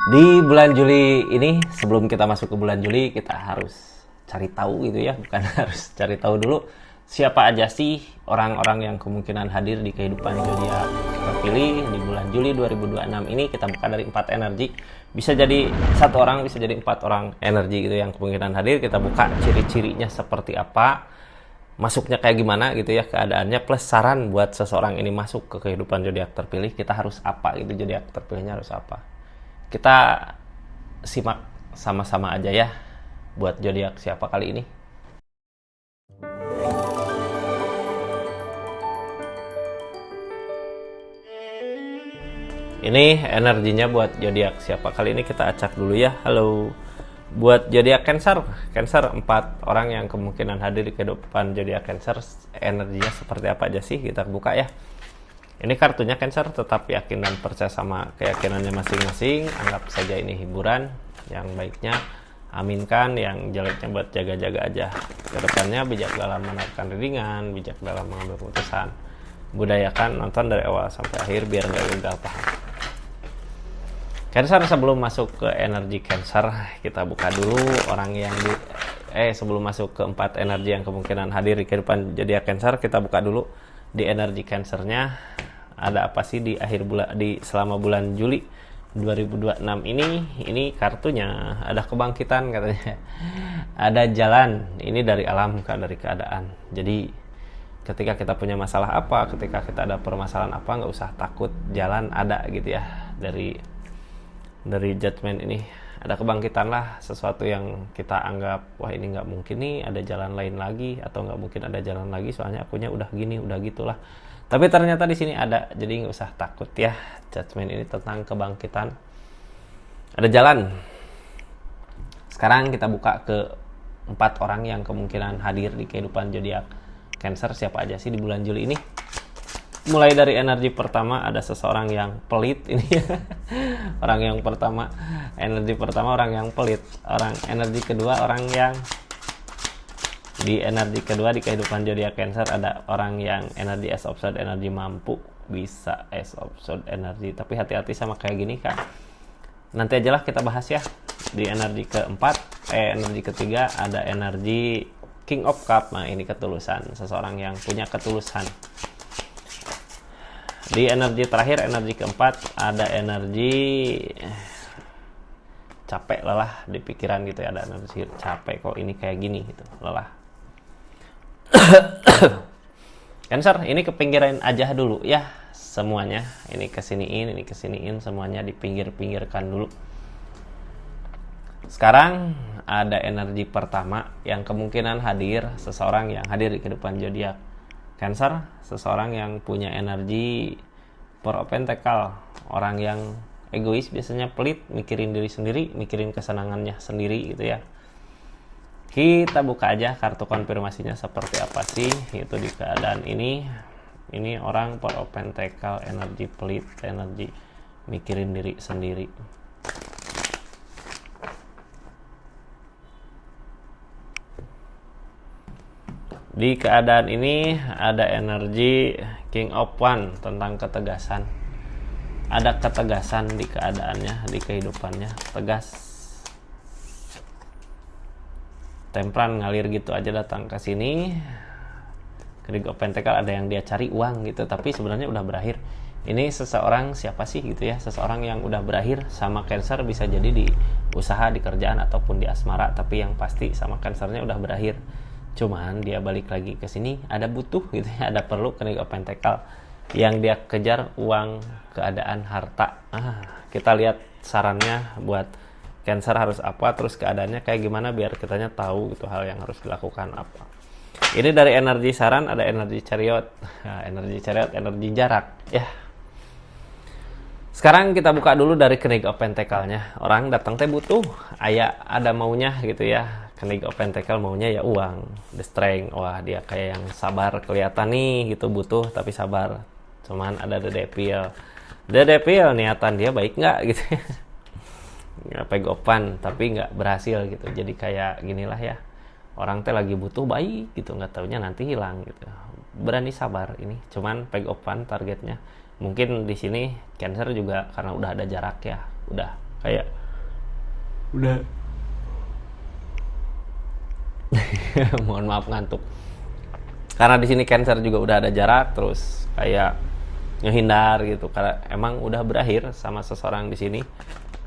Di bulan Juli ini, sebelum kita masuk ke bulan Juli, kita harus cari tahu gitu ya, bukan harus cari tahu dulu siapa aja sih orang-orang yang kemungkinan hadir di kehidupan zodiak terpilih di bulan Juli 2026 ini. Kita buka dari 4 energi. Bisa jadi satu orang, bisa jadi 4 orang energi gitu yang kemungkinan hadir. Kita buka ciri-cirinya seperti apa, masuknya kayak gimana gitu ya keadaannya, plus saran buat seseorang ini masuk ke kehidupan zodiak terpilih, kita harus apa gitu, zodiak terpilihnya harus apa. Kita simak sama-sama aja ya buat zodiak siapa kali ini. Ini energinya buat zodiak siapa kali ini, kita acak dulu ya. Halo. Buat zodiak Cancer, Cancer 4 orang yang kemungkinan hadir di kehidupan zodiak Cancer, energinya seperti apa aja sih? Kita buka ya. Ini kartunya Cancer, tetap yakin dan percaya sama keyakinannya masing-masing. Anggap saja ini hiburan. Yang baiknya aminkan, yang jeleknya buat jaga-jaga aja. Kedepannya bijak dalam menerapkan readingan, bijak dalam mengambil keputusan. Budayakan nonton dari awal sampai akhir biar nggak gagal paham. Cancer, sebelum masuk ke energi Cancer, kita buka dulu orang yang sebelum masuk ke 4 energi yang kemungkinan hadir di kehidupan zodiak Cancer, kita buka dulu di energi Cancernya ada apa sih di akhir bulan, di selama bulan Juli 2026 ini kartunya ada kebangkitan katanya. Ada jalan, ini dari alam, dari keadaan. Jadi ketika kita punya masalah apa, ketika kita ada permasalahan apa, nggak usah takut, jalan ada gitu ya. Dari judgment ini ada kebangkitan lah, sesuatu yang kita anggap wah ini nggak mungkin nih ada jalan lain lagi, atau nggak mungkin ada jalan lagi soalnya akunya udah gini udah gitulah, tapi ternyata di sini ada, jadi nggak usah takut ya. Judgment ini tentang kebangkitan, ada jalan. Sekarang kita buka ke 4 orang yang kemungkinan hadir di kehidupan zodiak Cancer, siapa aja sih di bulan Juli ini. Mulai dari energi pertama, ada seseorang yang pelit ini ya. Orang yang pertama, energi pertama orang yang pelit. Energi kedua orang yang di energi kedua di kehidupan zodiak Cancer ada orang yang energi Ace of Swords, energi mampu, bisa Ace of Swords energi, tapi hati-hati sama kayak gini kan. Nanti aja lah kita bahas ya. Di energi keempat, energi ketiga ada energi King of Cup. Nah, ini ketulusan, seseorang yang punya ketulusan. Di energi terakhir, energi keempat, ada energi capek, lelah di pikiran gitu ya. Ada energi capek, kok ini kayak gini gitu, lelah. Cancer, ini kepinggiran aja dulu ya semuanya. Ini kesiniin, semuanya dipinggir-pinggirkan dulu. Sekarang ada energi pertama yang kemungkinan hadir, seseorang yang hadir di kehidupan zodiak Cancer, seseorang yang punya energi Four of Pentacles, orang yang egois, biasanya pelit, mikirin diri sendiri, mikirin kesenangannya sendiri gitu ya. Kita buka aja kartu konfirmasinya seperti apa sih itu di keadaan ini. Ini orang Four of Pentacles, energi pelit, energi mikirin diri sendiri. Di keadaan ini ada energi King of Wands tentang ketegasan. Ada ketegasan di keadaannya, di kehidupannya, tegas. Tempran, ngalir gitu aja datang ke sini. King of Pentacles ada yang dia cari uang gitu, tapi sebenarnya udah berakhir. Ini seseorang siapa sih gitu ya? Seseorang yang udah berakhir sama Cancer, bisa jadi di usaha, di kerjaan ataupun di asmara, tapi yang pasti sama Cancernya udah berakhir. Cuman dia balik lagi ke sini, ada butuh gitu ya, ada perlu King of Pentacles yang dia kejar, uang, keadaan, harta. Kita lihat sarannya buat Cancer harus apa, terus keadaannya kayak gimana biar kitanya tahu gitu hal yang harus dilakukan apa. Ini dari energi saran, ada energi Chariot. Nah, energi Chariot, energi jarak ya. Sekarang kita buka dulu dari King of Pentacles-nya. Orang datang teh butuh, ada maunya gitu ya. King of Pentacles maunya ya uang, the strength. Wah, dia kayak yang sabar, kelihatan nih gitu, butuh tapi sabar. Cuman ada the devil, niatan dia baik nggak gitu. Pegopan tapi nggak berhasil gitu. Jadi kayak ginilah ya, orang teh lagi butuh baik gitu, nggak taunya nanti hilang gitu. Berani sabar ini, cuman pegopan targetnya. Mungkin di sini Cancer juga karena udah ada jarak ya, udah kayak udah mohon maaf ngantuk. Karena di sini Cancer juga udah ada jarak, terus kayak ngehindar gitu karena emang udah berakhir sama seseorang di sini.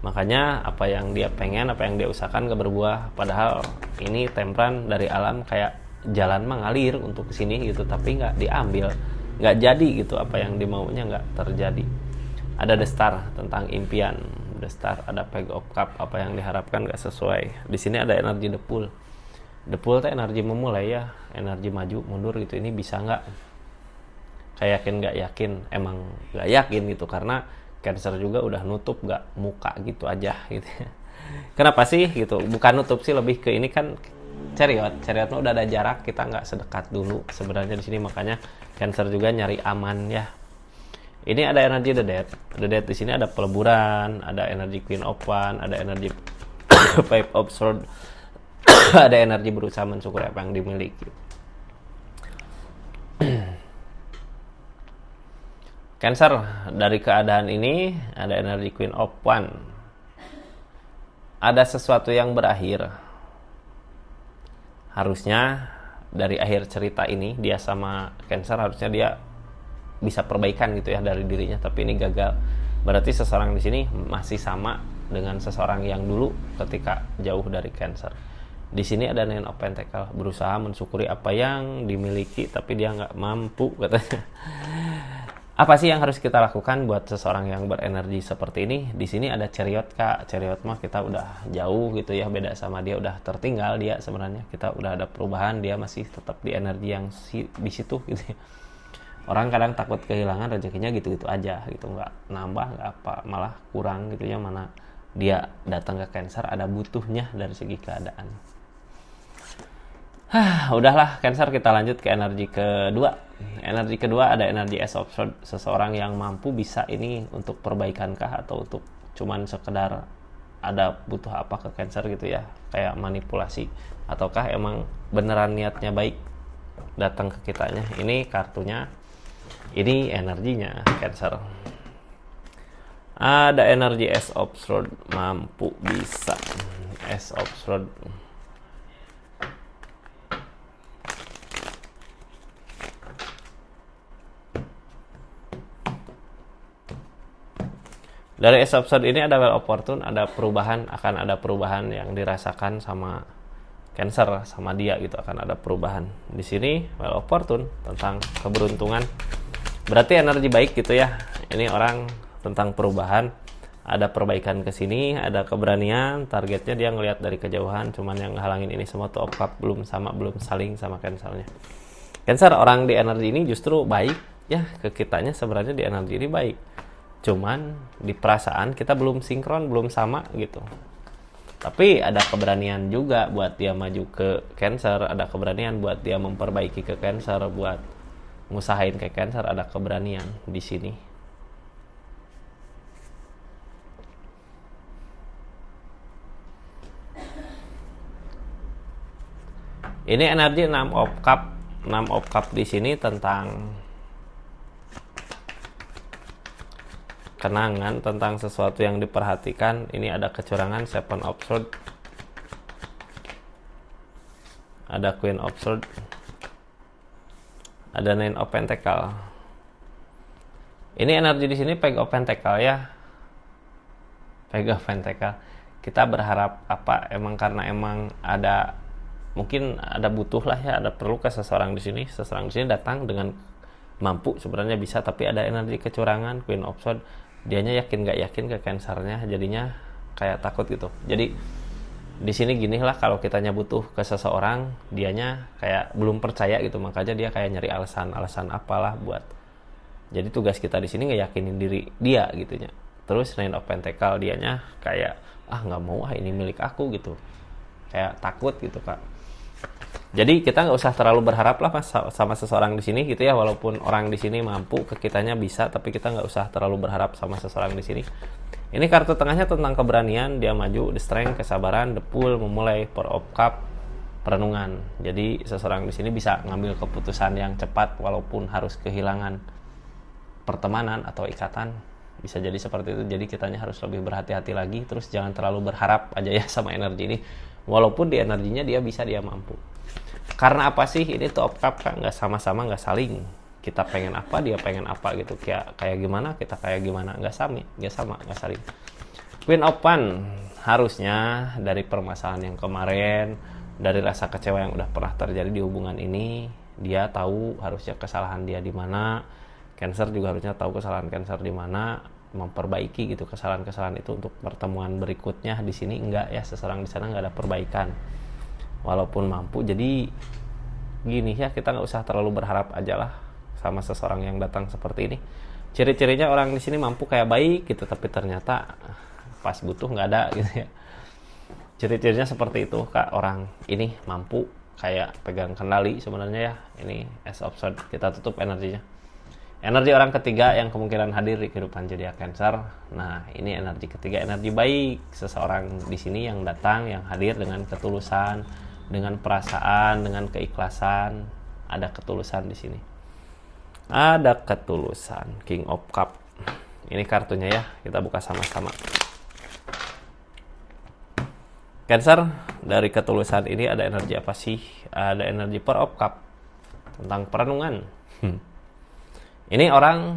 Makanya apa yang dia pengen, apa yang dia usahakan gak berbuah. Padahal ini Temperan dari alam kayak jalan mengalir untuk kesini gitu, tapi nggak diambil, nggak jadi gitu, apa yang dimaunya nggak terjadi. Ada The Star tentang impian, The Star, ada Page of Cup, apa yang diharapkan nggak sesuai. Di sini ada energi The Pool. The Pool itu energi memulai ya, energi maju mundur gitu. Ini bisa nggak? Kayak yakin nggak yakin, emang nggak yakin gitu karena Cancer juga udah nutup nggak muka gitu aja gitu. Kenapa sih gitu? Bukan nutup sih, lebih ke ini kan Chariot mah udah ada jarak, kita nggak sedekat dulu sebenarnya di sini. Makanya Cancer juga nyari aman ya. Ini ada energi The Dead di sini, ada peleburan, ada energi Queen of Wands, ada energi Five of Swords, ada energi berusaha mensyukuri apa yang dimiliki. Cancer dari keadaan ini ada energi Queen of Wands. Ada sesuatu yang berakhir. Harusnya dari akhir cerita ini dia sama Cancer harusnya dia bisa perbaikan gitu ya dari dirinya, tapi ini gagal. Berarti seseorang di sini masih sama dengan seseorang yang dulu ketika jauh dari Cancer. Di sini ada Nine of Pentacles, berusaha mensyukuri apa yang dimiliki tapi dia nggak mampu katanya. Apa sih yang harus kita lakukan buat seseorang yang berenergi seperti ini? Di sini ada Chariot Kak. Chariot mah kita udah jauh gitu ya, beda sama dia, udah tertinggal dia sebenarnya. Kita udah ada perubahan, dia masih tetap di energi yang di situ gitu ya. Orang kadang takut kehilangan rezekinya gitu-gitu aja gitu, nggak nambah, nggak apa, malah kurang gitu ya. Mana dia datang ke Cancer ada butuhnya dari segi keadaan. Udahlah Cancer, kita lanjut ke energi kedua. Energi kedua ada energi Ace of Swords, seseorang yang mampu bisa ini untuk perbaikan kah atau untuk cuman sekedar ada butuh apa ke Cancer gitu ya, kayak manipulasi, ataukah emang beneran niatnya baik datang ke kitanya. Ini kartunya, ini energinya Cancer. Ada energi Ace of Swords, mampu bisa Ace of Swords. Dari Ace of Swords ini ada Wheel of Fortune, ada perubahan, akan ada perubahan yang dirasakan sama Cancer, sama dia gitu, akan ada perubahan. Di sini Wheel of Fortune tentang keberuntungan. Berarti energi baik gitu ya. Ini orang tentang perubahan, ada perbaikan ke sini, ada keberanian, targetnya dia ngelihat dari kejauhan, cuman yang ngehalangin ini semua tuh belum saling sama Cancernya. Cancer orang di energi ini justru baik ya ke kitanya, sebenarnya di energi ini baik. Cuman di perasaan kita belum sinkron, belum sama gitu. Tapi ada keberanian juga buat dia maju ke Cancer, ada keberanian buat dia memperbaiki ke Cancer, buat ngusahain ke Cancer, ada keberanian di sini. Ini energi 6 of Cup. 6 of Cup di sini tentang kenangan, tentang sesuatu yang diperhatikan. Ini ada kecurangan, Seven of Swords, ada Queen of Swords, ada Nine of Pentacles. Ini energi di sini Page of Pentacles ya, Page of Pentacles. Kita berharap apa? Emang karena emang ada, mungkin ada butuh lah ya, ada perlu ke seseorang di sini. Seseorang di sini datang dengan mampu sebenarnya bisa, tapi ada energi kecurangan, Queen of Swords. Dianya yakin nggak yakin ke Cancernya, jadinya kayak takut gitu. Jadi di sini gini lah, kalau kitanya butuh ke seseorang, dianya kayak belum percaya gitu, makanya dia kayak nyari alasan apalah buat. Jadi tugas kita di sini ngeyakinin diri dia gitunya. Terus Nine of Pentacles, dianya kayak nggak mau, ini milik aku gitu, kayak takut gitu Kak. Jadi kita nggak usah terlalu berharap lah sama seseorang di sini gitu ya, walaupun orang di sini mampu ke kitanya bisa, tapi kita nggak usah terlalu berharap sama seseorang di sini. Ini kartu tengahnya tentang keberanian, dia maju, The Strength, kesabaran, The Pool, memulai, Four of Cup, perenungan. Jadi seseorang di sini bisa ngambil keputusan yang cepat walaupun harus kehilangan pertemanan atau ikatan. Bisa jadi seperti itu. Jadi kitanya harus lebih berhati-hati lagi. Terus jangan terlalu berharap aja ya sama energi ini. Walaupun di energinya dia bisa, dia mampu. Karena apa sih? Ini tuh of cup kan nggak sama-sama, nggak saling. Kita pengen apa, dia pengen apa gitu. Kayak gimana, kita kayak gimana. Nggak sama, nggak saling. Queen of Wands, harusnya dari permasalahan yang kemarin, dari rasa kecewa yang udah pernah terjadi di hubungan ini, dia tahu harusnya kesalahan dia di mana. Cancer juga harusnya tahu kesalahan Cancer di mana, memperbaiki gitu kesalahan-kesalahan itu untuk pertemuan berikutnya. Di sini enggak ya, seseorang di sana nggak ada perbaikan. Walaupun mampu, jadi gini ya, kita nggak usah terlalu berharap aja lah sama seseorang yang datang seperti ini. Ciri-cirinya orang di sini mampu kayak baik gitu, tapi ternyata pas butuh nggak ada gitu ya. Ciri-cirinya seperti itu, Kak. Orang ini mampu kayak pegang kendali sebenarnya ya. Ini Ace of Swords, kita tutup energinya. Energi orang ketiga yang kemungkinan hadir di kehidupan zodiak Cancer. Nah, ini energi ketiga, energi baik. Seseorang di sini yang datang, yang hadir dengan ketulusan, dengan perasaan, dengan keikhlasan. Ada ketulusan di sini. Ada ketulusan. King of Cup. Ini kartunya ya, kita buka sama-sama. Cancer, dari ketulusan ini ada energi apa sih? Ada energi Four of Cup. Tentang perenungan. Ini orang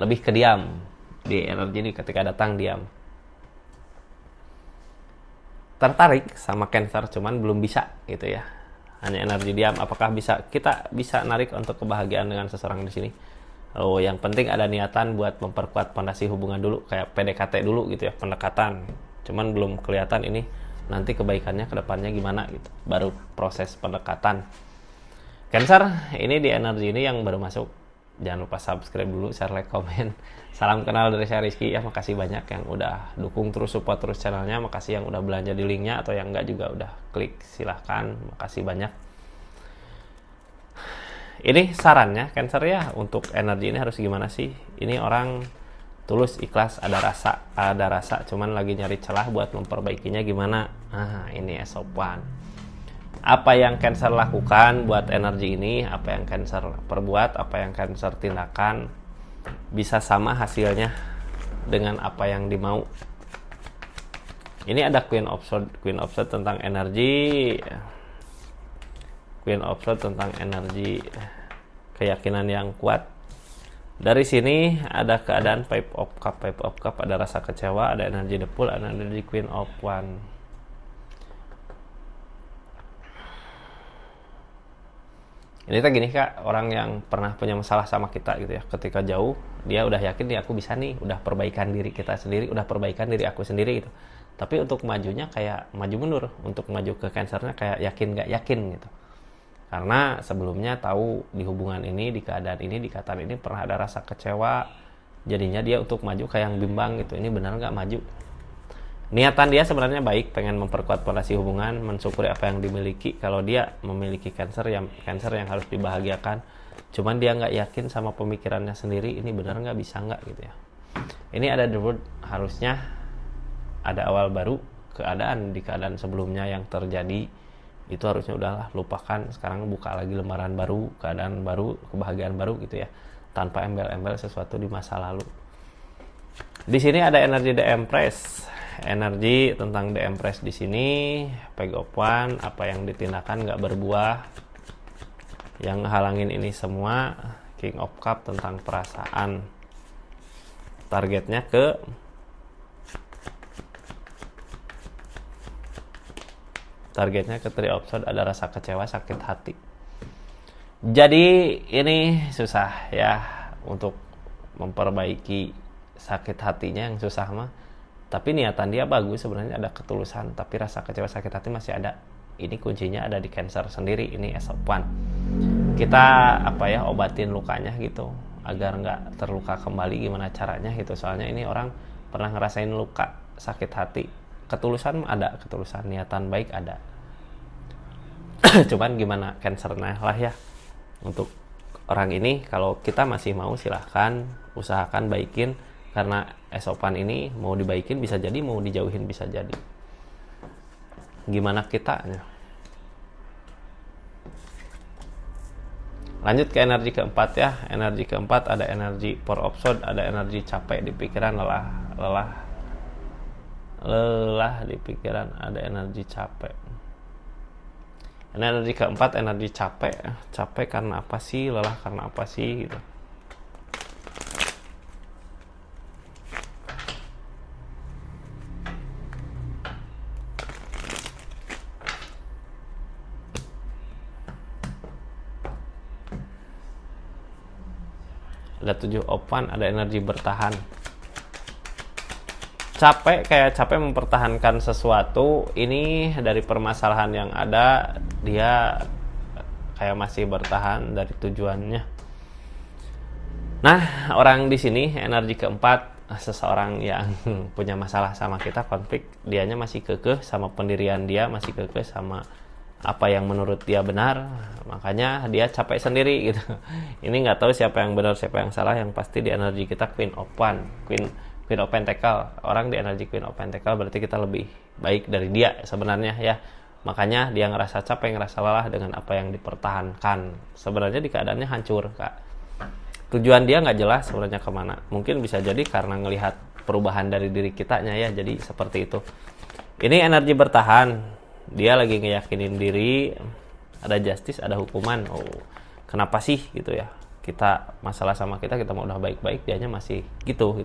lebih ke diam di energi ini, ketika datang diam. Tertarik sama Cancer, cuman belum bisa gitu ya. Hanya energi diam. Apakah kita bisa narik untuk kebahagiaan dengan seseorang di sini? Oh, yang penting ada niatan buat memperkuat fondasi hubungan dulu, kayak PDKT dulu gitu ya, pendekatan. Cuman belum kelihatan ini nanti kebaikannya ke depannya gimana gitu. Baru proses pendekatan. Cancer, ini di energi ini yang baru masuk. Jangan lupa subscribe dulu, share, like, komen. Salam kenal dari saya Rizky ya. Makasih banyak yang udah dukung terus, support terus channelnya. Makasih yang udah belanja di linknya, atau yang enggak juga udah klik, silahkan. Makasih banyak. Ini sarannya Cancer ya, untuk energi ini harus gimana sih? Ini orang tulus, ikhlas, ada rasa, cuman lagi nyari celah buat memperbaikinya gimana. Nah, ini Ace of Wands. Apa yang Cancer lakukan buat energi ini, apa yang Cancer perbuat, apa yang Cancer tindakan, bisa sama hasilnya dengan apa yang dimau. Ini ada Queen of Swords. Queen of Swords tentang energi. Queen of Swords tentang energi, keyakinan yang kuat. Dari sini ada keadaan Five of Cup, ada rasa kecewa, ada energi The Fool, ada energi Queen of Wands. Ini tuh gini Kak, orang yang pernah punya masalah sama kita gitu ya, ketika jauh dia udah yakin nih, aku bisa nih, udah perbaikan diri kita sendiri, udah perbaikan diri aku sendiri gitu. Tapi untuk majunya kayak maju mundur, untuk maju ke Cancernya kayak yakin gak yakin gitu. Karena sebelumnya tahu di hubungan ini, di keadaan ini, di ikatan ini pernah ada rasa kecewa, jadinya dia untuk maju kayak yang bimbang gitu, ini benar gak maju. Niatan dia sebenarnya baik, pengen memperkuat fondasi hubungan, mensyukuri apa yang dimiliki. Kalau dia memiliki Cancer yang harus dibahagiakan, cuman dia nggak yakin sama pemikirannya sendiri, ini benar nggak, bisa nggak gitu ya. Ini ada The World, harusnya ada awal baru. Di keadaan sebelumnya yang terjadi itu harusnya udahlah, lupakan. Sekarang buka lagi lembaran baru, keadaan baru, kebahagiaan baru gitu ya, tanpa embel-embel sesuatu di masa lalu. Di sini ada energi The Empress. Energi tentang The Empress di sini, Page of Wands, apa yang ditindakan nggak berbuah, yang halangin ini semua. King of Cup tentang perasaan, targetnya ke Three of Swords, ada rasa kecewa, sakit hati. Jadi ini susah ya untuk memperbaiki sakit hatinya, yang susah mah. Tapi niatan dia bagus sebenarnya, ada ketulusan, tapi rasa kecewa, sakit hati masih ada. Ini kuncinya ada di Cancer sendiri. Ini Ace of Wands. Kita obatin lukanya gitu agar nggak terluka kembali. Gimana caranya gitu? Soalnya ini orang pernah ngerasain luka, sakit hati. Ketulusan ada, ketulusan, niatan baik ada. Cuman gimana Cancernya lah ya. Untuk orang ini, kalau kita masih mau, silahkan usahakan baikin. Karena Ace of Wands ini mau dibaikin bisa jadi, mau dijauhin bisa jadi. Gimana kitanya? Lanjut ke energi keempat ya. Energi keempat ada energi power option, ada energi capek di pikiran, lelah di pikiran, ada energi capek. Energi keempat energi capek karena apa sih, lelah karena apa sih gitu. Ada 7 opan, ada energi bertahan. Kayak capek mempertahankan sesuatu. Ini dari permasalahan yang ada, dia kayak masih bertahan dari tujuannya. Nah, orang di sini energi keempat, seseorang yang punya masalah sama kita, konflik, dianya masih kekeh sama pendirian dia, masih kekeh sama apa yang menurut dia benar, makanya dia capek sendiri gitu. Ini nggak tahu siapa yang benar siapa yang salah, yang pasti di energi kita Queen of Pentacle. Orang di energi Queen of Pentacle berarti kita lebih baik dari dia sebenarnya ya. Makanya dia ngerasa capek, ngerasa lelah dengan apa yang dipertahankan. Sebenarnya di keadaannya hancur, Kak. Tujuan dia nggak jelas sebenarnya kemana. Mungkin bisa jadi karena ngelihat perubahan dari diri kitanya ya, jadi seperti itu. Ini energi bertahan. Dia lagi ngeyakinin diri, ada justice, ada hukuman. Oh, kenapa sih gitu ya? Kita masalah sama kita mau udah baik-baik, dianya masih gitu.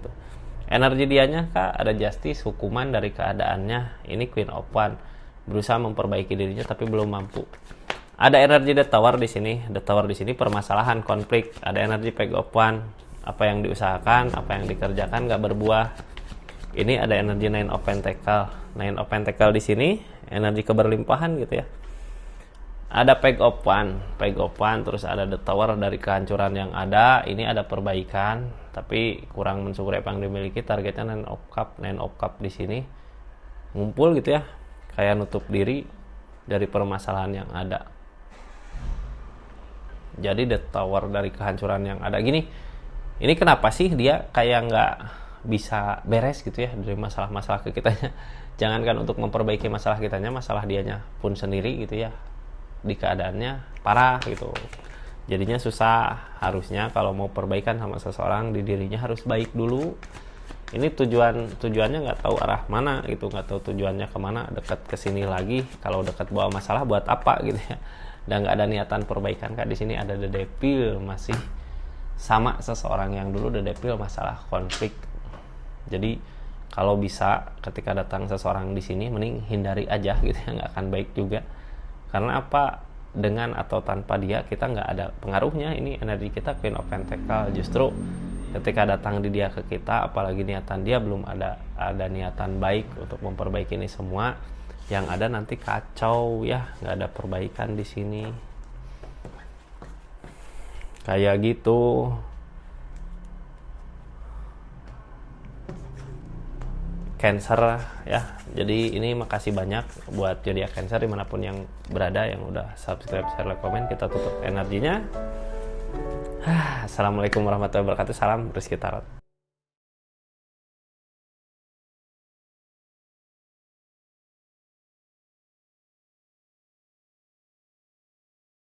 Energi dianya Kak, ada justice, hukuman dari keadaannya. Ini Queen of Wands, berusaha memperbaiki dirinya tapi belum mampu. Ada energi The Tower di sini. The Tower di sini permasalahan, konflik. Ada energi Page of Wands, apa yang diusahakan, apa yang dikerjakan nggak berbuah. Ini ada energi Nine of Pentacle. Nine of Pentacle di sini energi keberlimpahan gitu ya. Ada Page of Wands, terus ada The Tower dari kehancuran yang ada. Ini ada perbaikan, tapi kurang mensyukuri apa yang dimiliki. Targetnya Nine of Cup di sini ngumpul gitu ya, kayak nutup diri dari permasalahan yang ada. Jadi The Tower dari kehancuran yang ada gini. Ini kenapa sih dia kayak nggak bisa beres gitu ya dari masalah-masalah ke kitanya. Jangankan untuk memperbaiki masalah kitanya, masalah dianya pun sendiri gitu ya, di keadaannya parah gitu. Jadinya susah. Harusnya kalau mau perbaikan sama seseorang, di dirinya harus baik dulu. Ini tujuannya nggak tahu arah mana gitu, nggak tahu tujuannya kemana, dekat kesini lagi. Kalau dekat bawa masalah buat apa gitu ya, dan nggak ada niatan perbaikan. Kak di sini ada The Devil, masih sama seseorang yang dulu The Devil, masalah konflik. Jadi kalau bisa ketika datang seseorang di sini mending hindari aja gitu ya, nggak akan baik juga. Karena apa, dengan atau tanpa dia kita nggak ada pengaruhnya. Ini energi kita Queen of Pentacle. Justru ketika datang di dia ke kita, apalagi niatan dia belum ada niatan baik untuk memperbaiki ini semua, yang ada nanti kacau ya, nggak ada perbaikan di sini. Kayak gitu. Cancer ya. Jadi ini makasih banyak buat zodiak Cancer dimanapun yang berada, yang udah subscribe, share, like, komen. Kita tutup energinya. Assalamualaikum warahmatullahi wabarakatuh. Salam Rizky Tarot.